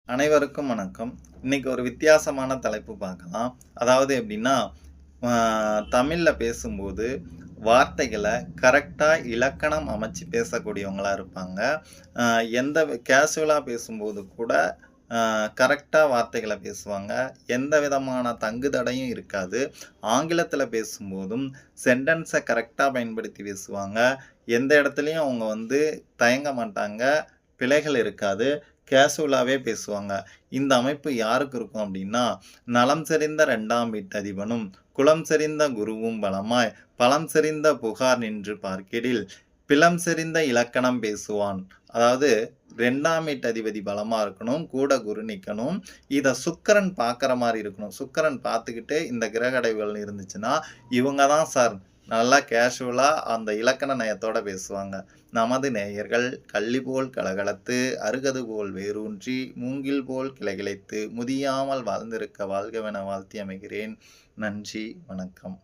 அனைவருக்கும் வணக்கம். இன்னைக்கு ஒரு வித்தியாசமான தலைப்பு பார்க்கலாம். அதாவது எப்படின்னா, அ தமிழ்ல பேசும்போது வார்த்தைகள கரெக்ட்டா இலக்கணம் அமைச்சு பேசக்கூடியவங்களா இருப்பாங்க. அ எந்த கேஷுவலா பேசும்போது கூட கரெக்ட்டா வார்த்தைகள பேசுவாங்க. எந்த விதமான தங்கு தடையும் இருக்காது. ஆங்கிலத்தில பேசும்போதும் சென்டென்ஸ கரெக்ட்டா பயன்படுத்தி பேசுவாங்க. எந்த இடத்துலயும் அவங்க தயங்க மாட்டாங்க. பிழைகள் இருக்காது. கேஷுவலாவே பேசுவாங்க. இந்த அமைப்பு யாருக்கு இருக்கும் அப்டின்னா, நலம் செறிந்த 2ஆம் வீட்டதிபனும், குலம் செறிந்த குருவும் பலமாய், பலம் செறிந்த புகார் நின்று பார்க்கிடில், பிலம் செறிந்த இலக்கணம் பேசுவான். அதாவது 2ஆம் வீட்டதிபதி பலமா இருக்கணும். கூட குரு நிக்கணும். இத சுக்கிரன் பார்க்குற மாரி இருக்கணும். சுக்கிரன் பார்த்துக்கிட்டு இந்த கிரக அடைவுகள் இருந்துச்சுன்னா, இவங்க தான் சார் நல்லா கேஷுவலா அந்த இலக்கண நயத்தோட பேசுவாங்க. நமது நேயர்கள் கள்ளி போல் கலகலத்து, அருகது போல் வேரூன்றி, மூங்கில் போல் கிளைகிளைத்து, முதியாமல் வாழ்ந்திருக்க வாழ்கவென வாழ்த்தி அமைகிறேன். நன்றி, வணக்கம்.